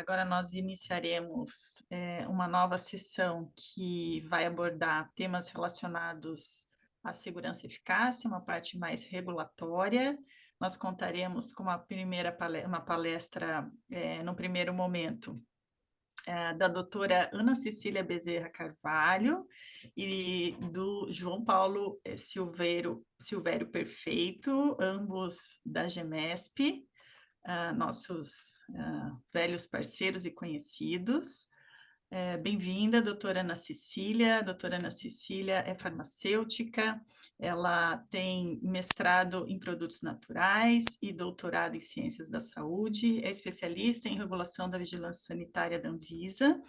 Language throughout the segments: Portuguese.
Agora nós iniciaremos uma nova sessão que vai abordar temas relacionados à segurança e eficácia, uma parte mais regulatória. Nós contaremos com uma palestra, no primeiro momento, da doutora Ana Cecília Bezerra Carvalho e do João Paulo Silvério Perfeito, ambos da GEMESP, nossos velhos parceiros e conhecidos. Bem-vinda, doutora Ana Cecília. A doutora Ana Cecília é farmacêutica, ela tem mestrado em produtos naturais e doutorado em ciências da saúde, é especialista em regulação da vigilância sanitária da Anvisa,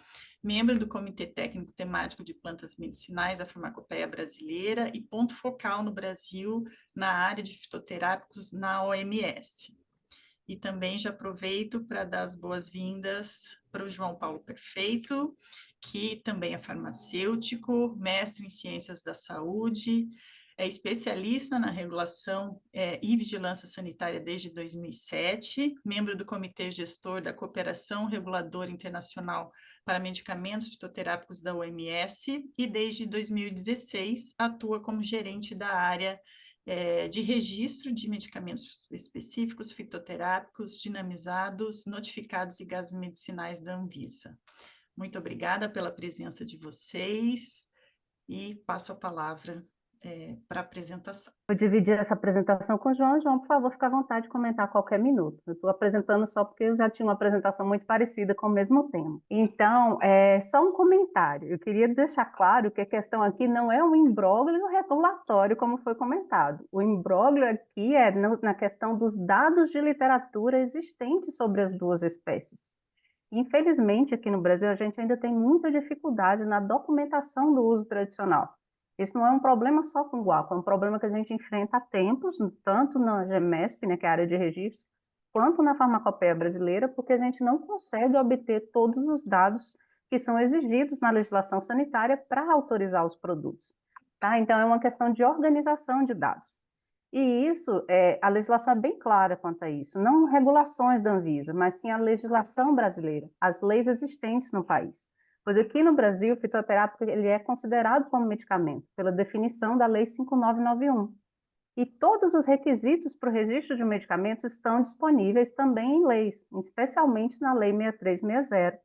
membro do Comitê Técnico Temático de Plantas Medicinais da Farmacopeia Brasileira e ponto focal no Brasil na área de fitoterápicos na OMS. E também já aproveito para dar as boas-vindas para o João Paulo Perfeito, que também é farmacêutico, mestre em ciências da saúde, é especialista na regulação e vigilância sanitária desde 2007, membro do Comitê Gestor da Cooperação Reguladora Internacional para Medicamentos Fitoterápicos da OMS e desde 2016 atua como gerente da área de registro de medicamentos específicos, fitoterápicos, dinamizados, notificados e gases medicinais da Anvisa. Muito obrigada pela presença de vocês e passo a palavra para a apresentação. Vou dividir essa apresentação com o João. João, por favor, fique à vontade de comentar a qualquer minuto. Eu estou apresentando só porque eu já tinha uma apresentação muito parecida com o mesmo tema. Então, só um comentário. Eu queria deixar claro que a questão aqui não é um imbróglio regulatório, como foi comentado. O imbróglio aqui é na questão dos dados de literatura existentes sobre as duas espécies. Infelizmente, aqui no Brasil, a gente ainda tem muita dificuldade na documentação do uso tradicional. Isso não é um problema só com o guaco, é um problema que a gente enfrenta há tempos, tanto na GEMESP, né, que é a área de registro, quanto na farmacopeia brasileira, porque a gente não consegue obter todos os dados que são exigidos na legislação sanitária para autorizar os produtos. Tá? Então, é uma questão de organização de dados. E isso, a legislação é bem clara quanto a isso, não regulações da Anvisa, mas sim a legislação brasileira, as leis existentes no país. Pois aqui no Brasil, o fitoterápico ele é considerado como medicamento, pela definição da Lei 5991. E todos os requisitos para o registro de medicamentos estão disponíveis também em leis, especialmente na Lei 6360,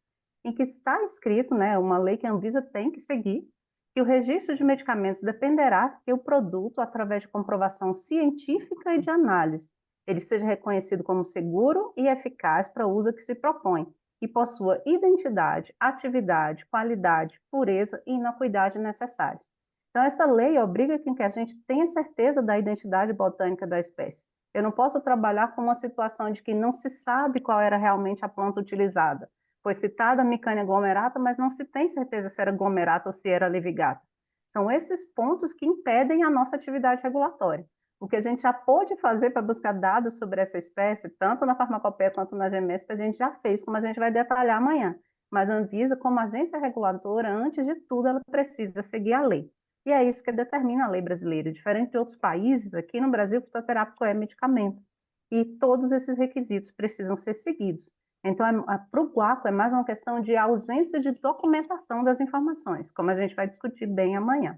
em que está escrito, né, uma lei que a Anvisa tem que seguir, que o registro de medicamentos dependerá que o produto, através de comprovação científica e de análise, ele seja reconhecido como seguro e eficaz para o uso a que se propõe, e possua identidade, atividade, qualidade, pureza e inocuidade necessárias. Então, essa lei obriga que a gente tenha certeza da identidade botânica da espécie. Eu não posso trabalhar com uma situação de que não se sabe qual era realmente a planta utilizada. Foi citada a Micânia glomerata, mas não se tem certeza se era glomerata ou se era levigata. São esses pontos que impedem a nossa atividade regulatória. O que a gente já pôde fazer para buscar dados sobre essa espécie, tanto na farmacopeia quanto na GEMESP, a gente já fez, como a gente vai detalhar amanhã. Mas a Anvisa, como agência reguladora, antes de tudo, ela precisa seguir a lei. E é isso que determina a lei brasileira. Diferente de outros países, aqui no Brasil, o fitoterápico é medicamento. E todos esses requisitos precisam ser seguidos. Então, para o guaco, é mais uma questão de ausência de documentação das informações, como a gente vai discutir bem amanhã.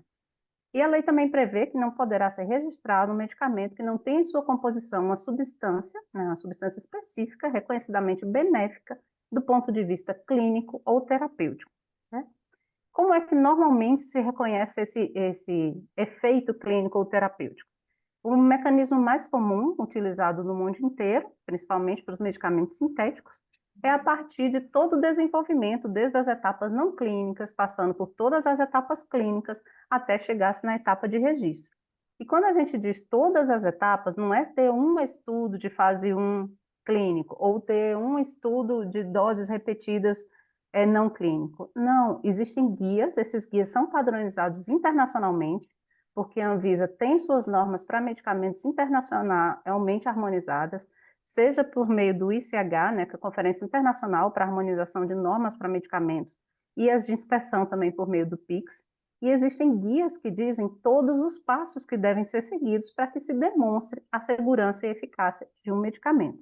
E a lei também prevê que não poderá ser registrado um medicamento que não tenha em sua composição uma substância, né, uma substância específica, reconhecidamente benéfica, do ponto de vista clínico ou terapêutico. Né? Como é que normalmente se reconhece esse efeito clínico ou terapêutico? O mecanismo mais comum, utilizado no mundo inteiro, principalmente para os medicamentos sintéticos, é a partir de todo o desenvolvimento, desde as etapas não clínicas, passando por todas as etapas clínicas, até chegar-se na etapa de registro. E quando a gente diz todas as etapas, não é ter um estudo de fase 1 clínico, ou ter um estudo de doses repetidas não clínico. Não, existem guias, esses guias são padronizados internacionalmente, porque a Anvisa tem suas normas para medicamentos internacionalmente harmonizadas, seja por meio do ICH, né, que é a Conferência Internacional para a Harmonização de Normas para Medicamentos, e as de inspeção também por meio do PICS, e existem guias que dizem todos os passos que devem ser seguidos para que se demonstre a segurança e eficácia de um medicamento.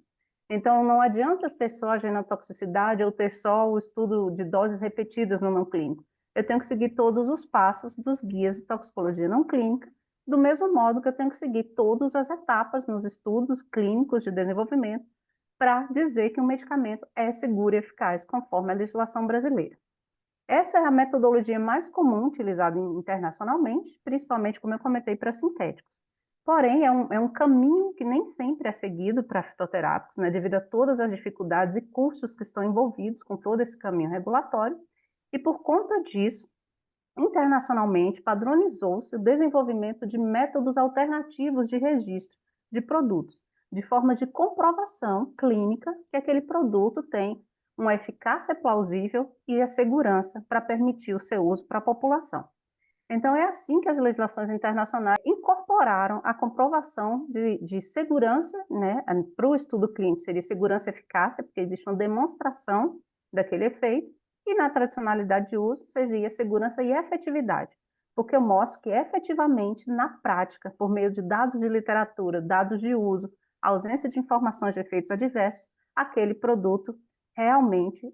Então, não adianta ter só a genotoxicidade ou ter só o estudo de doses repetidas no não clínico. Eu tenho que seguir todos os passos dos guias de toxicologia não clínica, do mesmo modo que eu tenho que seguir todas as etapas nos estudos clínicos de desenvolvimento para dizer que o medicamento é seguro e eficaz, conforme a legislação brasileira. Essa é a metodologia mais comum utilizada internacionalmente, principalmente, como eu comentei, para sintéticos. Porém, é um caminho que nem sempre é seguido para fitoterápicos, né, devido a todas as dificuldades e custos que estão envolvidos com todo esse caminho regulatório, e por conta disso, internacionalmente, padronizou-se o desenvolvimento de métodos alternativos de registro de produtos, de forma de comprovação clínica que aquele produto tem uma eficácia plausível e a segurança para permitir o seu uso para a população. Então, é assim que as legislações internacionais incorporaram a comprovação de segurança, né? Para o estudo clínico seria segurança e eficácia, porque existe uma demonstração daquele efeito, e na tradicionalidade de uso seria segurança e efetividade, porque eu mostro que efetivamente, na prática, por meio de dados de literatura, dados de uso, ausência de informações de efeitos adversos, aquele produto realmente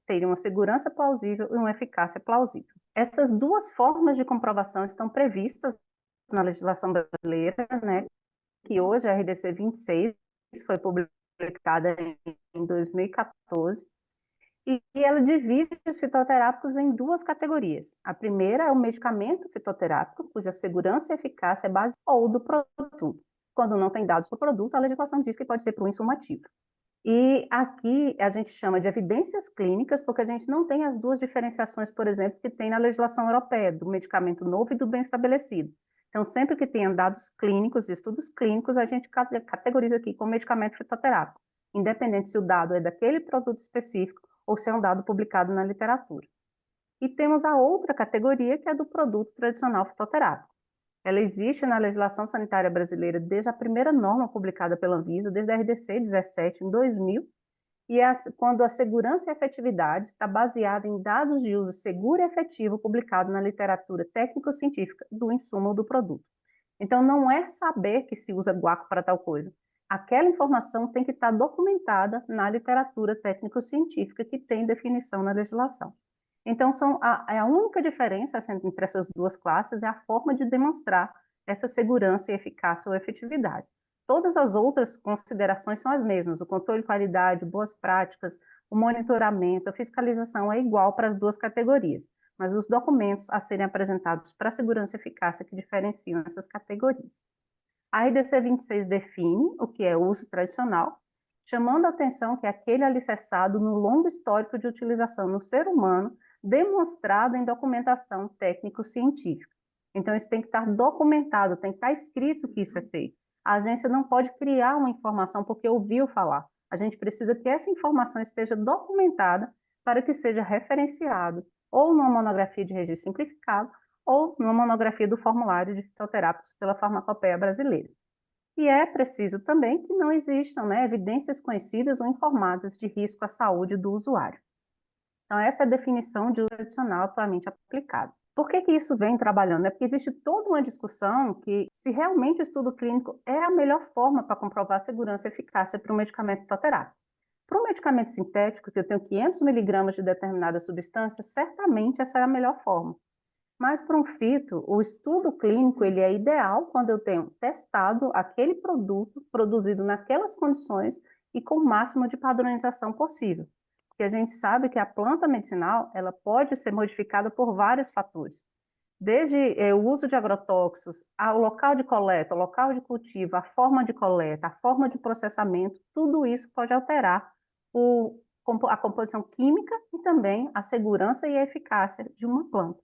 teria uma segurança plausível e uma eficácia plausível. Essas duas formas de comprovação estão previstas na legislação brasileira, né, que hoje a RDC 26 foi publicada em 2014, e ela divide os fitoterápicos em duas categorias. A primeira é o medicamento fitoterápico, cuja segurança e eficácia é base ou do produto. Quando não tem dados do produto, a legislação diz que pode ser para o insumo ativo. E aqui a gente chama de evidências clínicas, porque a gente não tem as duas diferenciações, por exemplo, que tem na legislação europeia, do medicamento novo e do bem estabelecido. Então, sempre que tenha dados clínicos, estudos clínicos, a gente categoriza aqui como medicamento fitoterápico, independente se o dado é daquele produto específico ou se é um dado publicado na literatura. E temos a outra categoria, que é do produto tradicional fitoterápico. Ela existe na legislação sanitária brasileira desde a primeira norma publicada pela Anvisa, desde a RDC 17, em 2000, e quando a segurança e efetividade está baseada em dados de uso seguro e efetivo publicado na literatura técnico-científica do insumo do produto. Então, não é saber que se usa guaco para tal coisa. Aquela informação tem que estar documentada na literatura técnico-científica que tem definição na legislação. Então, a única diferença entre essas duas classes é a forma de demonstrar essa segurança e eficácia ou efetividade. Todas as outras considerações são as mesmas, o controle de qualidade, boas práticas, o monitoramento, a fiscalização é igual para as duas categorias, mas os documentos a serem apresentados para a segurança e eficácia que diferenciam essas categorias. A RDC 26 define o que é uso tradicional, chamando a atenção que é aquele alicerçado no longo histórico de utilização no ser humano, demonstrado em documentação técnico-científica. Então, isso tem que estar documentado, tem que estar escrito que isso é feito. A agência não pode criar uma informação porque ouviu falar. A gente precisa que essa informação esteja documentada para que seja referenciado ou numa monografia de registro simplificado ou numa monografia do formulário de fitoterápicos pela Farmacopeia Brasileira. E é preciso também que não existam, né, evidências conhecidas ou informadas de risco à saúde do usuário. Então, essa é a definição de uso tradicional atualmente aplicada. Por que isso vem trabalhando? É porque existe toda uma discussão que se realmente o estudo clínico é a melhor forma para comprovar a segurança e eficácia para um medicamento fitoterápico. Para um medicamento sintético, que eu tenho 500 miligramas de determinada substância, certamente essa é a melhor forma. Mas para um fito, o estudo clínico ele é ideal quando eu tenho testado aquele produto produzido naquelas condições e com o máximo de padronização possível. Porque a gente sabe que a planta medicinal ela pode ser modificada por vários fatores. Desde o uso de agrotóxicos, o local de coleta, o local de cultivo, a forma de coleta, a forma de processamento, tudo isso pode alterar a composição química e também a segurança e a eficácia de uma planta.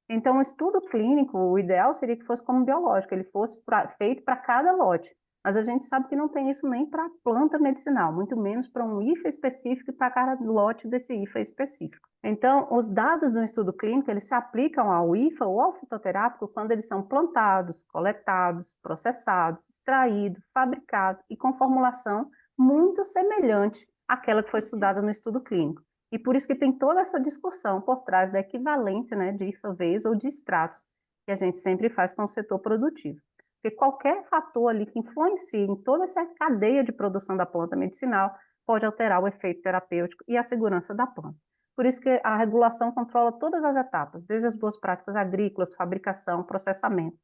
Então, o estudo clínico, o ideal seria que fosse como biológico, ele fosse feito para cada lote. Mas a gente sabe que não tem isso nem para planta medicinal, muito menos para um IFA específico e para cada lote desse IFA específico. Então, os dados do estudo clínico, eles se aplicam ao IFA ou ao fitoterápico quando eles são plantados, coletados, processados, extraídos, fabricados e com formulação muito semelhante àquela que foi estudada no estudo clínico. E por isso que tem toda essa discussão por trás da equivalência, né, de IFA-Vs ou de extratos, que a gente sempre faz com o setor produtivo. porque qualquer fator ali que influencie em toda essa cadeia de produção da planta medicinal pode alterar o efeito terapêutico e a segurança da planta. Por isso que a regulação controla todas as etapas, desde as boas práticas agrícolas, fabricação, processamento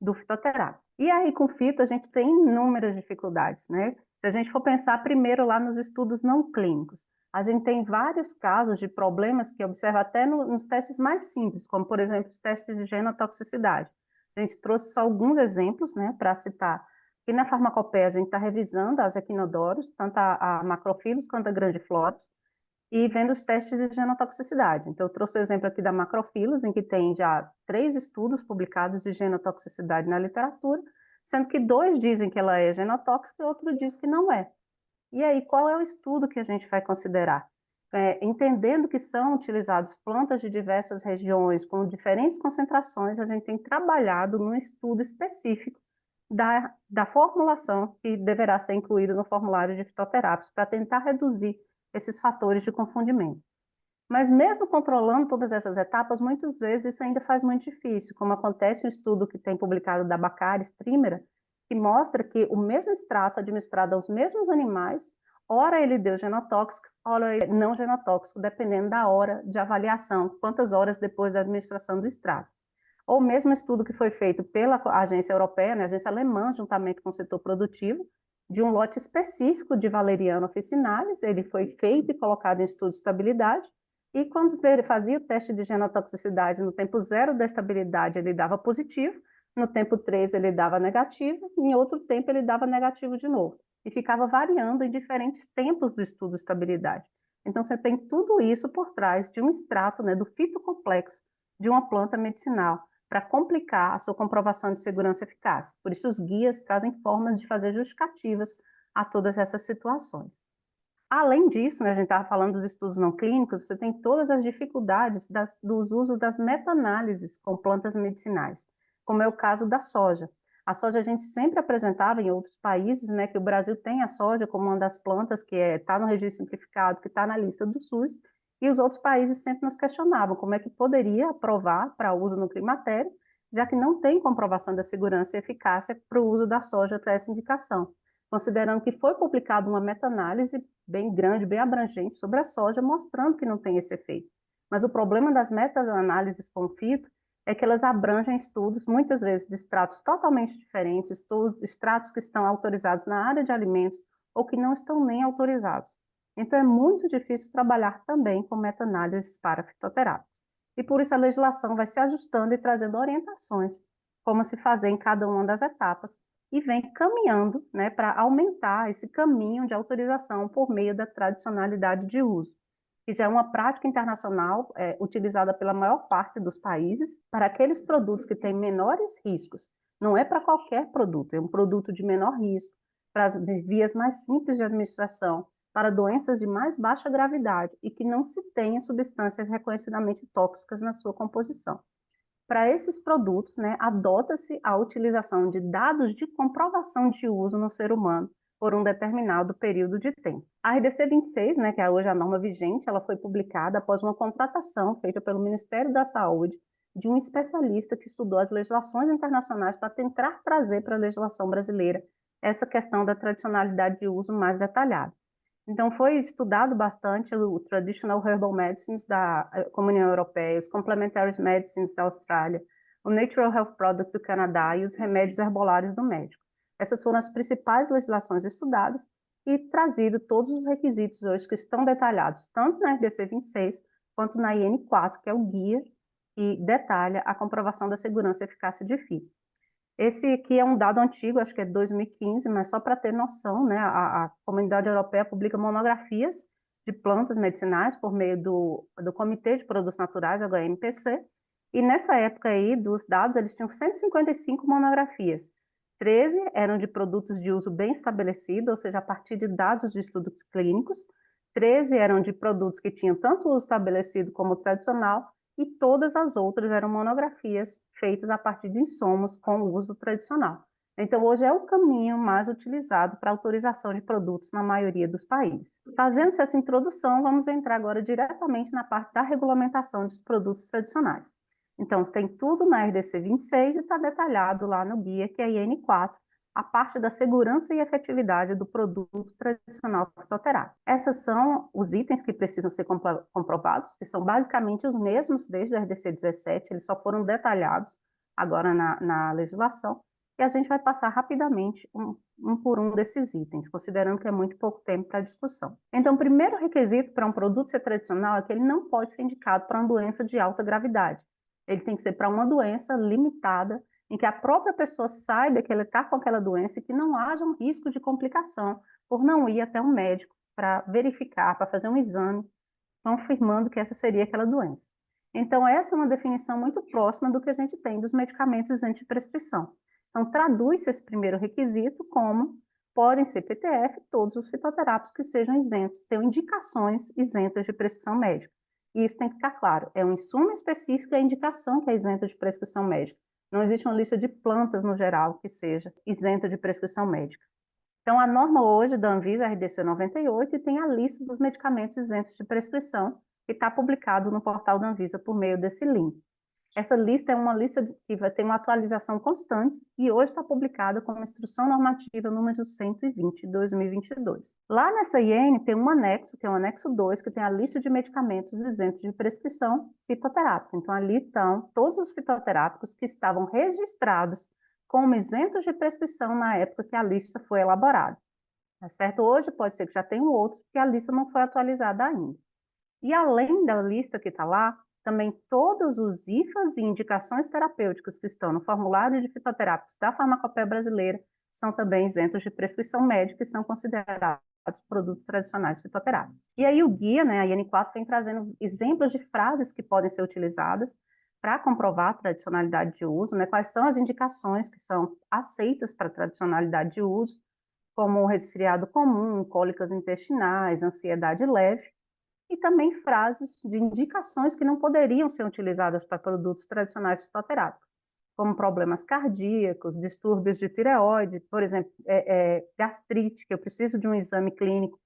do fitoterápico. E aí, com fito, a gente tem inúmeras dificuldades, né? Se a gente for pensar primeiro lá nos estudos não clínicos, a gente tem vários casos de problemas que observa até nos testes mais simples, como, por exemplo, os testes de genotoxicidade. A gente trouxe só alguns exemplos, né, para citar. E na farmacopeia, a gente está revisando as equinodoros, tanto a macrofilos quanto a grandifloras, e vendo os testes de genotoxicidade. Então, eu trouxe o exemplo aqui da macrofilos, em que tem já 3 estudos publicados de genotoxicidade na literatura, sendo que 2 dizem que ela é genotóxica e outro diz que não é. E aí, qual é o estudo que a gente vai considerar? Entendendo que são utilizadas plantas de diversas regiões, com diferentes concentrações, a gente tem trabalhado num estudo específico da formulação que deverá ser incluída no formulário de fitoterápicos, para tentar reduzir esses fatores de confundimento. Mas mesmo controlando todas essas etapas, muitas vezes isso ainda faz muito difícil, como acontece um estudo que tem publicado da Baccaris Trimera, que mostra que o mesmo extrato administrado aos mesmos animais, ora ele deu genotóxico, ora ele não genotóxico, dependendo da hora de avaliação, quantas horas depois da administração do extrato. Ou mesmo estudo que foi feito pela agência europeia, né, a agência alemã, juntamente com o setor produtivo, de um lote específico de Valeriana officinalis, ele foi feito e colocado em estudo de estabilidade, e quando ele fazia o teste de genotoxicidade no tempo 0 da estabilidade, ele dava positivo, no tempo 3 ele dava negativo, e em outro tempo ele dava negativo de novo, e ficava variando em diferentes tempos do estudo de estabilidade. Então, você tem tudo isso por trás de um extrato, né, do fitocomplexo de uma planta medicinal, para complicar a sua comprovação de segurança e eficácia. Por isso, os guias trazem formas de fazer justificativas a todas essas situações. Além disso, né, a gente estava falando dos estudos não clínicos, você tem todas as dificuldades dos usos das meta-análises com plantas medicinais, como é o caso da soja. A soja a gente sempre apresentava em outros países, né, que o Brasil tem a soja como uma das plantas que está no registro simplificado, que está na lista do SUS, e os outros países sempre nos questionavam como é que poderia aprovar para uso no climatério, já que não tem comprovação da segurança e eficácia para o uso da soja para essa indicação, considerando que foi publicada uma meta-análise bem grande, bem abrangente sobre a soja, mostrando que não tem esse efeito. Mas o problema das meta-análises com fito é que elas abrangem estudos, muitas vezes, de extratos totalmente diferentes, extratos que estão autorizados na área de alimentos ou que não estão nem autorizados. Então, é muito difícil trabalhar também com meta-análises para fitoterápicos. E por isso a legislação vai se ajustando e trazendo orientações como se fazer em cada uma das etapas, e vem caminhando, né, para aumentar esse caminho de autorização por meio da tradicionalidade de uso, que já é uma prática internacional utilizada pela maior parte dos países para aqueles produtos que têm menores riscos. Não é para qualquer produto, é um produto de menor risco, para vias mais simples de administração, para doenças de mais baixa gravidade e que não se tenha substâncias reconhecidamente tóxicas na sua composição. Para esses produtos, né, adota-se a utilização de dados de comprovação de uso no ser humano por um determinado período de tempo. A RDC 26, né, que é hoje a norma vigente, ela foi publicada após uma contratação feita pelo Ministério da Saúde de um especialista que estudou as legislações internacionais para tentar trazer para a legislação brasileira essa questão da tradicionalidade de uso mais detalhada. Então, foi estudado bastante o Traditional Herbal Medicines da Comunidade Europeia, os Complementary Medicines da Austrália, o Natural Health Product do Canadá e os remédios herbolários do México. Essas foram as principais legislações estudadas e trazido todos os requisitos hoje que estão detalhados, tanto na RDC 26 quanto na IN 4, que é o guia que detalha a comprovação da segurança e eficácia de fito. Esse aqui é um dado antigo, acho que é de 2015, mas só para ter noção, né, a Comunidade Europeia publica monografias de plantas medicinais por meio do Comitê de Produtos Naturais, HMPC, e nessa época aí dos dados, eles tinham 155 monografias. 13 eram de produtos de uso bem estabelecido, ou seja, a partir de dados de estudos clínicos. 13 eram de produtos que tinham tanto uso estabelecido como tradicional, e todas as outras eram monografias feitas a partir de insumos com uso tradicional. Então, hoje é o caminho mais utilizado para autorização de produtos na maioria dos países. Fazendo-se essa introdução, vamos entrar agora diretamente na parte da regulamentação dos produtos tradicionais. Então, tem tudo na RDC 26 e está detalhado lá no guia, que é IN4, a parte da segurança e efetividade do produto tradicional fitoterápico. Esses são os itens que precisam ser comprovados, que são basicamente os mesmos desde a RDC 17, eles só foram detalhados agora na legislação, e a gente vai passar rapidamente um por um desses itens, considerando que é muito pouco tempo para discussão. Então, o primeiro requisito para um produto ser tradicional é que ele não pode ser indicado para uma doença de alta gravidade. Ele tem que ser para uma doença limitada, em que a própria pessoa saiba que ela está com aquela doença e que não haja um risco de complicação por não ir até um médico para verificar, para fazer um exame, confirmando que essa seria aquela doença. Então, essa é uma definição muito próxima do que a gente tem dos medicamentos isentos de prescrição. Então, traduz-se esse primeiro requisito como podem ser PTF todos os fitoterápicos que sejam isentos, tenham indicações isentas de prescrição médica. E isso tem que ficar claro, é um insumo específico e a indicação que é isenta de prescrição médica. Não existe uma lista de plantas no geral que seja isenta de prescrição médica. Então, a norma hoje da Anvisa, RDC 98, e tem a lista dos medicamentos isentos de prescrição, que está publicado no portal da Anvisa por meio desse link. Essa lista é uma lista que vai ter uma atualização constante e hoje está publicada como Instrução Normativa número 120 de 2022. Lá nessa IN tem um anexo, que é o anexo 2, que tem a lista de medicamentos isentos de prescrição fitoterápica. Então, ali estão todos os fitoterápicos que estavam registrados como isentos de prescrição na época que a lista foi elaborada. Tá certo? Hoje pode ser que já tenham outros, porque a lista não foi atualizada ainda. E além da lista que está lá, também todos os IFAs e indicações terapêuticas que estão no formulário de fitoterápicos da farmacopeia brasileira são também isentos de prescrição médica e são considerados produtos tradicionais fitoterápicos. E aí o guia, né, a IN4, vem trazendo exemplos de frases que podem ser utilizadas para comprovar a tradicionalidade de uso, né, quais são as indicações que são aceitas para tradicionalidade de uso, como resfriado comum, cólicas intestinais, ansiedade leve, e também frases de indicações que não poderiam ser utilizadas para produtos tradicionais fitoterápicos, como problemas cardíacos, distúrbios de tireoide, por exemplo, gastrite, que eu preciso de um exame clínico,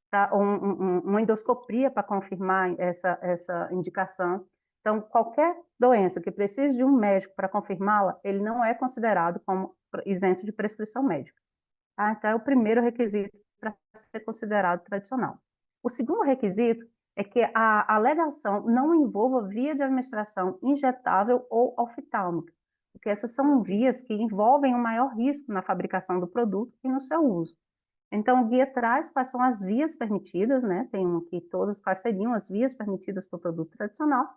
tá? Uma endoscopia para confirmar essa indicação. Então, qualquer doença que precise de um médico para confirmá-la, ele não é considerado como isento de prescrição médica. Tá? Então, é o primeiro requisito para ser considerado tradicional. O segundo requisito é que a alegação não envolva via de administração injetável ou oftálmica, porque essas são vias que envolvem um maior risco na fabricação do produto e no seu uso. Então, o guia traz quais são as vias permitidas, né? Tem aqui todas quais seriam as vias permitidas para o produto tradicional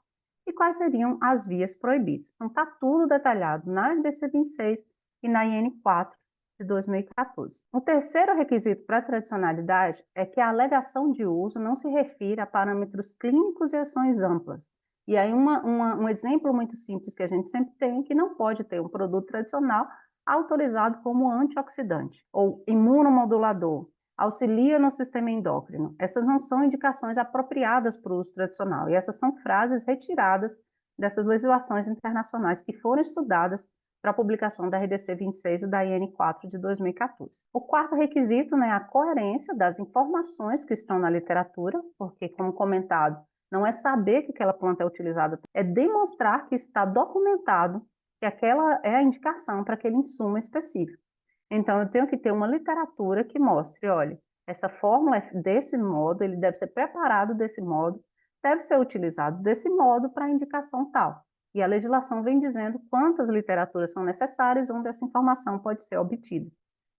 e quais seriam as vias proibidas. Então, está tudo detalhado na RDC 26 e na IN4 de 2014. O terceiro requisito para a tradicionalidade é que a alegação de uso não se refira a parâmetros clínicos e ações amplas. E aí um exemplo muito simples que a gente sempre tem é que não pode ter um produto tradicional autorizado como antioxidante ou imunomodulador, auxilia no sistema endócrino. Essas não são indicações apropriadas para o uso tradicional, e essas são frases retiradas dessas legislações internacionais que foram estudadas para a publicação da RDC 26 e da IN4 de 2014. O quarto requisito, né, é a coerência das informações que estão na literatura, porque, como comentado, não é saber que aquela planta é utilizada, é demonstrar que está documentado que aquela é a indicação para aquele insumo específico. Então, eu tenho que ter uma literatura que mostre, olha, essa fórmula é desse modo, ele deve ser preparado desse modo, deve ser utilizado desse modo para a indicação tal. E a legislação vem dizendo quantas literaturas são necessárias, onde essa informação pode ser obtida.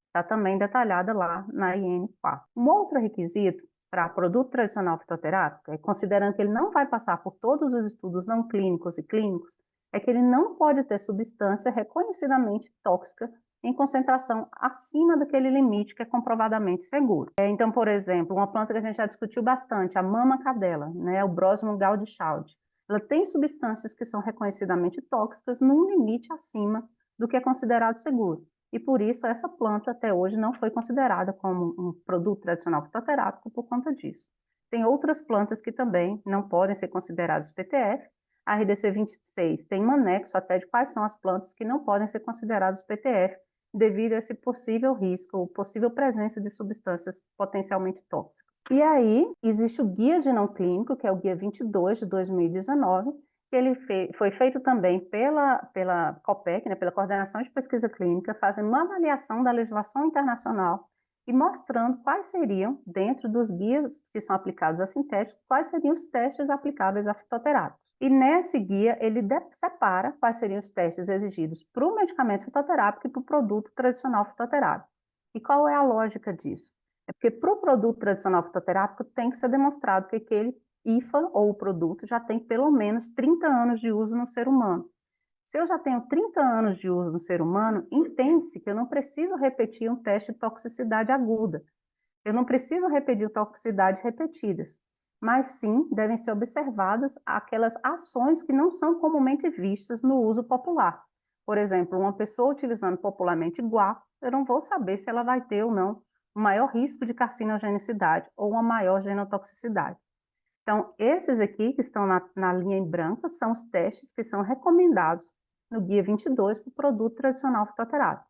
Está também detalhada lá na IN4. Um outro requisito para produto tradicional fitoterápico, considerando que ele não vai passar por todos os estudos não clínicos e clínicos, é que ele não pode ter substância reconhecidamente tóxica em concentração acima daquele limite que é comprovadamente seguro. Então, por exemplo, uma planta que a gente já discutiu bastante, a mama cadela, né, o Brosmon gaudichaudi, ela tem substâncias que são reconhecidamente tóxicas num limite acima do que é considerado seguro. E por isso essa planta até hoje não foi considerada como um produto tradicional fitoterápico por conta disso. Tem outras plantas que também não podem ser consideradas PTF. A RDC 26 tem um anexo até de quais são as plantas que não podem ser consideradas PTF devido a esse possível risco ou possível presença de substâncias potencialmente tóxicas. E aí, existe o Guia de Não Clínico, que é o Guia 22 de 2019, que ele foi feito também pela COPEC, né, pela Coordenação de Pesquisa Clínica, fazendo uma avaliação da legislação internacional e mostrando quais seriam, dentro dos guias que são aplicados a sintéticos, quais seriam os testes aplicáveis a fitoterápicos. E nesse guia, ele separa quais seriam os testes exigidos para o medicamento fitoterápico e para o produto tradicional fitoterápico. E qual é a lógica disso? É porque para o produto tradicional fitoterápico tem que ser demonstrado que aquele IFA ou o produto já tem pelo menos 30 anos de uso no ser humano. Se eu já tenho 30 anos de uso no ser humano, entende-se que eu não preciso repetir um teste de toxicidade aguda. Eu não preciso repetir toxicidades repetidas, mas sim devem ser observadas aquelas ações que não são comumente vistas no uso popular. Por exemplo, uma pessoa utilizando popularmente guaco, eu não vou saber se ela vai ter ou não um maior risco de carcinogenicidade ou uma maior genotoxicidade. Então, esses aqui que estão na linha em branco são os testes que são recomendados no guia 22 para o produto tradicional fitoterápico.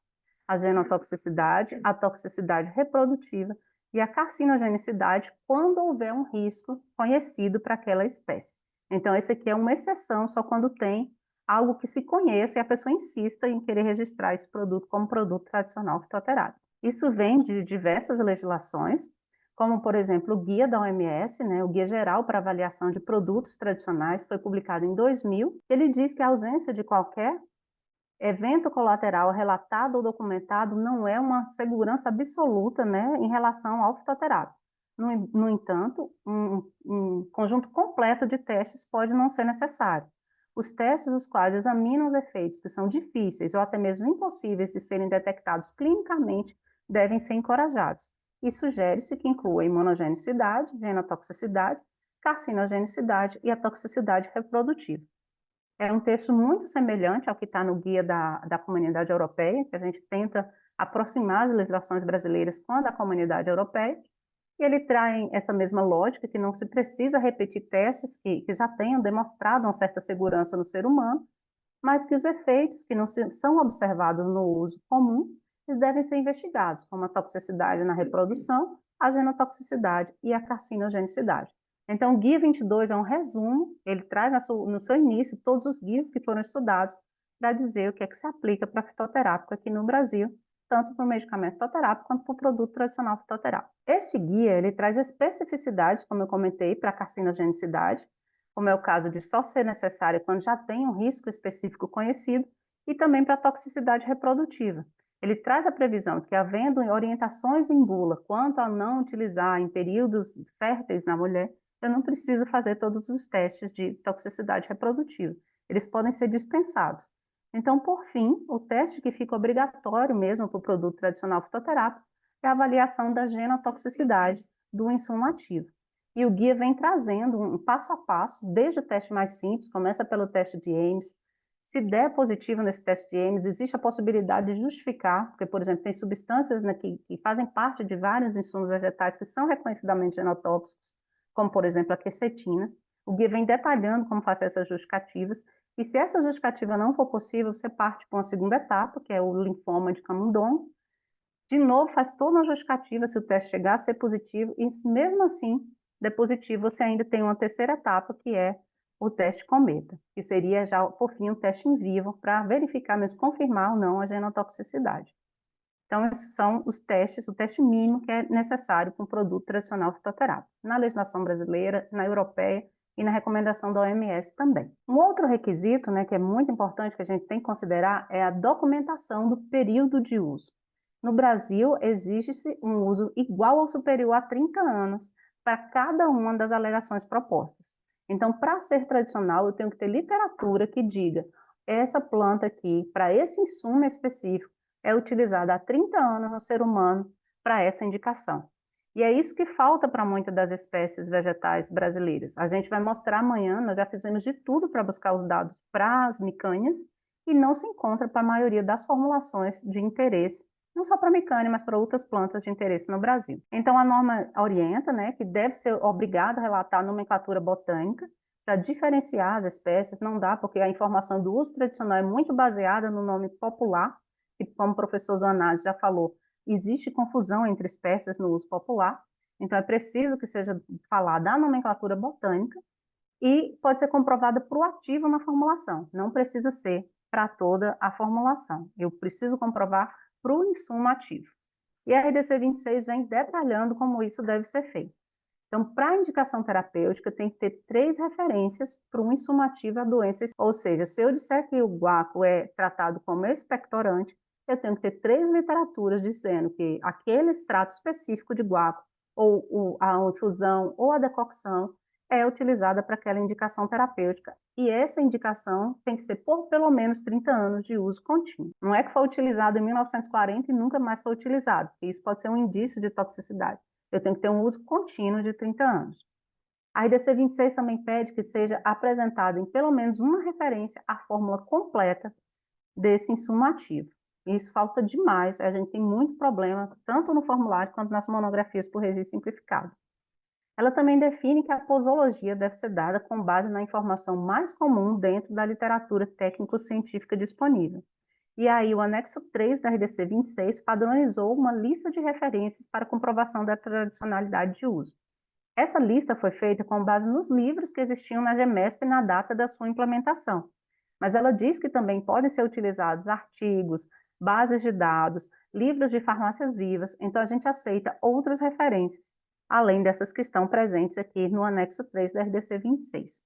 A genotoxicidade, a toxicidade reprodutiva e a carcinogenicidade quando houver um risco conhecido para aquela espécie. Então, esse aqui é uma exceção só quando tem algo que se conheça e a pessoa insista em querer registrar esse produto como produto tradicional fitoterápico. Isso vem de diversas legislações, como, por exemplo, o guia da OMS, né, o Guia Geral para Avaliação de Produtos Tradicionais, foi publicado em 2000. Ele diz que a ausência de qualquer evento colateral relatado ou documentado não é uma segurança absoluta, né, em relação ao fitoterápico. No entanto, um conjunto completo de testes pode não ser necessário. Os testes os quais examinam os efeitos que são difíceis ou até mesmo impossíveis de serem detectados clinicamente devem ser encorajados. E sugere-se que inclua imunogenicidade, genotoxicidade, carcinogenicidade e a toxicidade reprodutiva. É um texto muito semelhante ao que está no guia da Comunidade Europeia, que a gente tenta aproximar as legislações brasileiras com a da Comunidade Europeia, e ele traz essa mesma lógica, que não se precisa repetir testes que já tenham demonstrado uma certa segurança no ser humano, mas que os efeitos que não são observados no uso comum, eles devem ser investigados, como a toxicidade na reprodução, a genotoxicidade e a carcinogenicidade. Então, o Guia 22 é um resumo, ele traz no seu início todos os guias que foram estudados para dizer o que é que se aplica para fitoterápico aqui no Brasil, tanto para o medicamento fitoterápico quanto para o produto tradicional fitoterápico. Este guia, ele traz especificidades, como eu comentei, para a carcinogenicidade, como é o caso de só ser necessário quando já tem um risco específico conhecido, e também para a toxicidade reprodutiva. Ele traz a previsão de que, havendo orientações em bula quanto a não utilizar em períodos férteis na mulher, eu não preciso fazer todos os testes de toxicidade reprodutiva. Eles podem ser dispensados. Então, por fim, o teste que fica obrigatório mesmo para o produto tradicional fitoterápico é a avaliação da genotoxicidade do insumo ativo. E o guia vem trazendo um passo a passo, desde o teste mais simples, começa pelo teste de Ames. Se der positivo nesse teste de Ames, existe a possibilidade de justificar, porque, por exemplo, tem substâncias, né, que fazem parte de vários insumos vegetais que são reconhecidamente genotóxicos, como, por exemplo, a quercetina. O guia vem detalhando como fazer essas justificativas, e se essa justificativa não for possível, você parte para uma segunda etapa, que é o linfoma de Camundongo. De novo, faz toda uma justificativa se o teste chegar a ser positivo, e mesmo assim, de positivo, você ainda tem uma terceira etapa, que é o teste cometa, que seria já, por fim, um teste em vivo para verificar, mesmo confirmar ou não a genotoxicidade. Então, esses são os testes, o teste mínimo que é necessário para um produto tradicional fitoterápico, na legislação brasileira, na europeia e na recomendação da OMS também. Um outro requisito, né, que é muito importante, que a gente tem que considerar, é a documentação do período de uso. No Brasil, exige-se um uso igual ou superior a 30 anos para cada uma das alegações propostas. Então, para ser tradicional, eu tenho que ter literatura que diga essa planta aqui, para esse insumo específico, é utilizada há 30 anos no ser humano para essa indicação. E é isso que falta para muitas das espécies vegetais brasileiras. A gente vai mostrar amanhã, nós já fizemos de tudo para buscar os dados para as micanhas e não se encontra para a maioria das formulações de interesse, não só para a micânia, mas para outras plantas de interesse no Brasil. Então, a norma orienta, né, que deve ser obrigado a relatar a nomenclatura botânica para diferenciar as espécies. Não dá, porque a informação do uso tradicional é muito baseada no nome popular, e como o professor Zoanazzi já falou, existe confusão entre espécies no uso popular, então é preciso que seja falada a nomenclatura botânica, e pode ser comprovada para o ativo na formulação, não precisa ser para toda a formulação. Eu preciso comprovar para o insumo ativo. E a RDC 26 vem detalhando como isso deve ser feito. Então, para a indicação terapêutica, tem que ter 3 referências para um insumo ativo à doença. Ou seja, se eu disser que o guaco é tratado como expectorante, eu tenho que ter 3 literaturas dizendo que aquele extrato específico de guaco, ou a infusão ou a decocção, é utilizada para aquela indicação terapêutica. E essa indicação tem que ser por pelo menos 30 anos de uso contínuo. Não é que foi utilizado em 1940 e nunca mais foi utilizado, porque isso pode ser um indício de toxicidade. Eu tenho que ter um uso contínuo de 30 anos. A RDC 26 também pede que seja apresentada em pelo menos uma referência a fórmula completa desse insumo ativo. Isso falta demais, a gente tem muito problema, tanto no formulário quanto nas monografias por registro simplificado. Ela também define que a posologia deve ser dada com base na informação mais comum dentro da literatura técnico-científica disponível. E aí, o anexo 3 da RDC 26 padronizou uma lista de referências para comprovação da tradicionalidade de uso. Essa lista foi feita com base nos livros que existiam na GEMESP na data da sua implementação, mas ela diz que também podem ser utilizados artigos, bases de dados, livros de farmácias vivas, então a gente aceita outras referências, além dessas que estão presentes aqui no anexo 3 da RDC 26.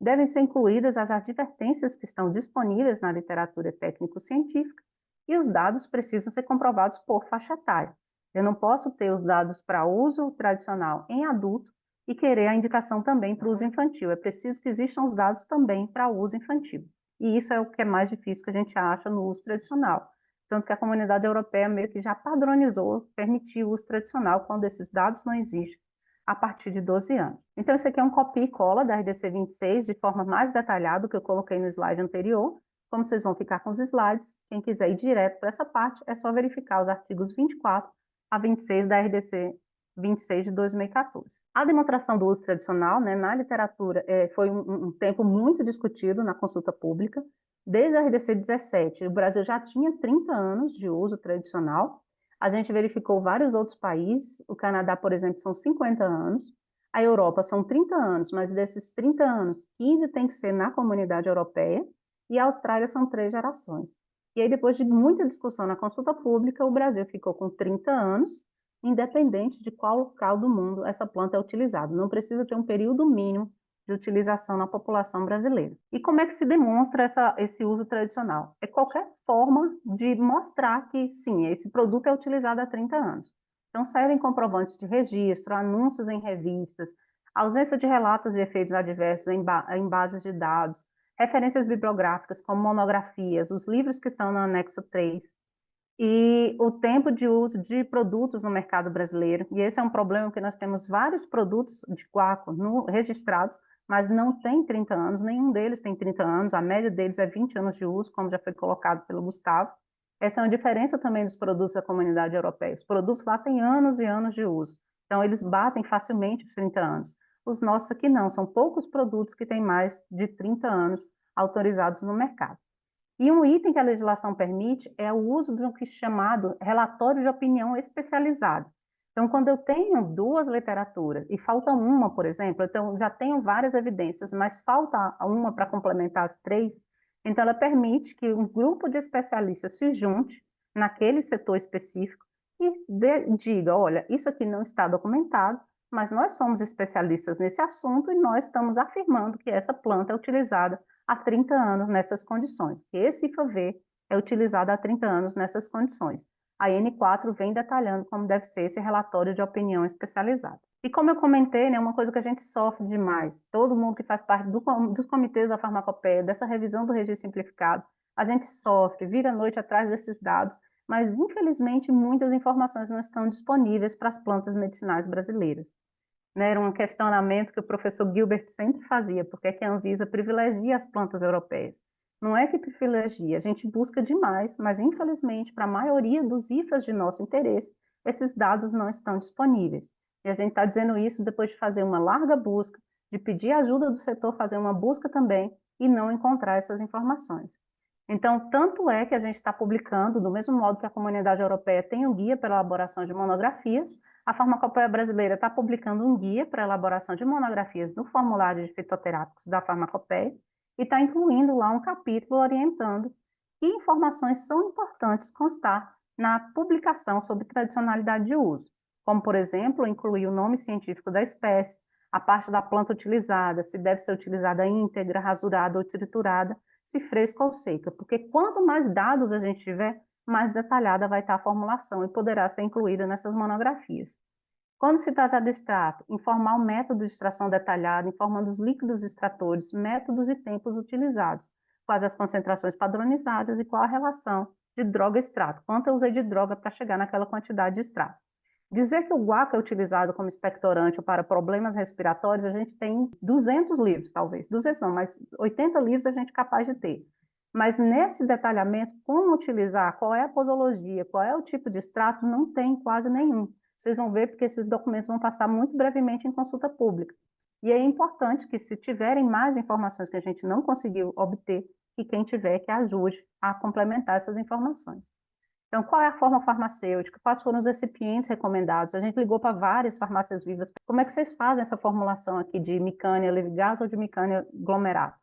Devem ser incluídas as advertências que estão disponíveis na literatura técnico-científica e os dados precisam ser comprovados por faixa etária. Eu não posso ter os dados para uso tradicional em adulto e querer a indicação também para uso infantil. É preciso que existam os dados também para uso infantil. E isso é o que é mais difícil que a gente acha no uso tradicional. Tanto que a comunidade europeia meio que já padronizou, permitiu o uso tradicional quando esses dados não existem a partir de 12 anos. Então, esse aqui é um copia e cola da RDC 26, de forma mais detalhada, que eu coloquei no slide anterior. Como vocês vão ficar com os slides, quem quiser ir direto para essa parte, é só verificar os artigos 24 a 26 da RDC 26 de 2014. A demonstração do uso tradicional, né, na literatura, foi um tempo muito discutido na consulta pública. Desde a RDC 17, o Brasil já tinha 30 anos de uso tradicional. A gente verificou vários outros países, o Canadá, por exemplo, são 50 anos, a Europa são 30 anos, mas desses 30 anos, 15 tem que ser na comunidade europeia, e a Austrália são 3 gerações. E aí, depois de muita discussão na consulta pública, o Brasil ficou com 30 anos, independente de qual local do mundo essa planta é utilizada. Não precisa ter um período mínimo de utilização na população brasileira. E como é que se demonstra esse uso tradicional? É qualquer forma de mostrar que, sim, esse produto é utilizado há 30 anos. Então, servem comprovantes de registro, anúncios em revistas, ausência de relatos de efeitos adversos em bases de dados, referências bibliográficas como monografias, os livros que estão no anexo 3, e o tempo de uso de produtos no mercado brasileiro. E esse é um problema, porque nós temos vários produtos de guaco registrados, mas não tem 30 anos, nenhum deles tem 30 anos, a média deles é 20 anos de uso, como já foi colocado pelo Gustavo. Essa é uma diferença também dos produtos da comunidade europeia. Os produtos lá têm anos e anos de uso, então eles batem facilmente os 30 anos. Os nossos aqui não, são poucos produtos que têm mais de 30 anos autorizados no mercado. E um item que a legislação permite é o uso de um que é chamado relatório de opinião especializado. Então, quando eu tenho 2 literaturas e falta uma, por exemplo, então já tenho várias evidências, mas falta uma para complementar as 3, então ela permite que um grupo de especialistas se junte naquele setor específico e diga, olha, isso aqui não está documentado, mas nós somos especialistas nesse assunto e nós estamos afirmando que essa planta é utilizada há 30 anos nessas condições, que esse IFA-V é utilizado há 30 anos nessas condições. A N4 vem detalhando como deve ser esse relatório de opinião especializado. E como eu comentei, né, uma coisa que a gente sofre demais, todo mundo que faz parte dos comitês da farmacopeia, dessa revisão do registro simplificado, a gente sofre, vira a noite atrás desses dados, mas infelizmente muitas informações não estão disponíveis para as plantas medicinais brasileiras. Né, era um questionamento que o professor Gilbert sempre fazia, porque é que a Anvisa privilegia as plantas europeias. Não é que privilegia, a gente busca demais, mas infelizmente para a maioria dos IFAs de nosso interesse, esses dados não estão disponíveis. E a gente está dizendo isso depois de fazer uma larga busca, de pedir ajuda do setor fazer uma busca também e não encontrar essas informações. Então, tanto é que a gente está publicando, do mesmo modo que a comunidade europeia tem um guia para elaboração de monografias, A Farmacopeia Brasileira está publicando um guia para elaboração de monografias no formulário de fitoterápicos da Farmacopeia e está incluindo lá um capítulo orientando que informações são importantes constar na publicação sobre tradicionalidade de uso, como, por exemplo, incluir o nome científico da espécie, a parte da planta utilizada, se deve ser utilizada íntegra, rasurada ou triturada, se fresca ou seca, porque quanto mais dados a gente tiver, mais detalhada vai estar a formulação e poderá ser incluída nessas monografias. Quando se trata de extrato, informar o método de extração detalhado, informando os líquidos extratores, métodos e tempos utilizados, quais as concentrações padronizadas e qual a relação de droga-extrato, quanto eu usei de droga para chegar naquela quantidade de extrato. Dizer que o guaca é utilizado como expectorante ou para problemas respiratórios, a gente tem 200 livros, talvez, 200 não, mas 80 livros a gente é capaz de ter. Mas nesse detalhamento, como utilizar, qual é a posologia, qual é o tipo de extrato, não tem quase nenhum. Vocês vão ver porque esses documentos vão passar muito brevemente em consulta pública. E é importante que, se tiverem mais informações que a gente não conseguiu obter, que quem tiver que ajude a complementar essas informações. Então, qual é a forma farmacêutica? Quais foram os recipientes recomendados? A gente ligou para várias farmácias vivas. Como é que vocês fazem essa formulação aqui de micânia levigato ou de micânia glomerato?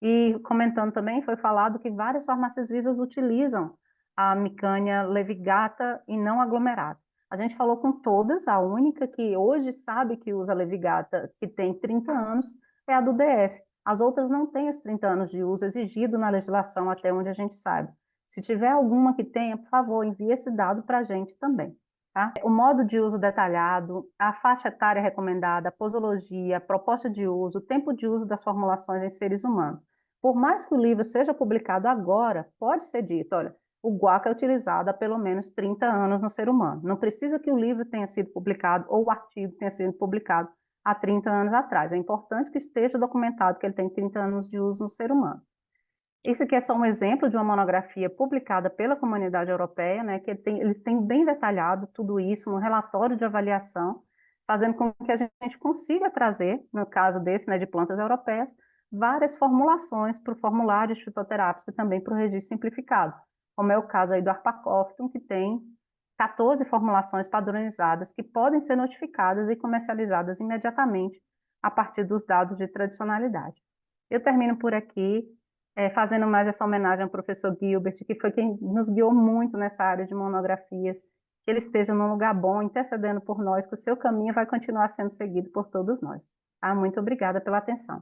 E comentando também, foi falado que várias farmácias vivas utilizam a micânia levigata e não aglomerada. A gente falou com todas, a única que hoje sabe que usa levigata, que tem 30 anos, é a do DF. As outras não têm os 30 anos de uso exigido na legislação, até onde a gente sabe. Se tiver alguma que tenha, por favor, envie esse dado para a gente também. Tá? O modo de uso detalhado, a faixa etária recomendada, a posologia, a proposta de uso, o tempo de uso das formulações em seres humanos. Por mais que o livro seja publicado agora, pode ser dito, olha, o guaca é utilizado há pelo menos 30 anos no ser humano. Não precisa que o livro tenha sido publicado ou o artigo tenha sido publicado há 30 anos atrás. É importante que esteja documentado que ele tem 30 anos de uso no ser humano. Isso aqui é só um exemplo de uma monografia publicada pela Comunidade Europeia, né, que eles têm bem detalhado tudo isso no relatório de avaliação, fazendo com que a gente consiga trazer, no caso desse, né, de plantas europeias, várias formulações para o formulário de fitoterápicos e também para o registro simplificado, como é o caso aí do Arpacófiton, que tem 14 formulações padronizadas que podem ser notificadas e comercializadas imediatamente a partir dos dados de tradicionalidade. Eu termino por aqui, fazendo mais essa homenagem ao professor Gilbert, que foi quem nos guiou muito nessa área de monografias, que ele esteja num lugar bom, intercedendo por nós, que o seu caminho vai continuar sendo seguido por todos nós. Tá? Muito obrigada pela atenção.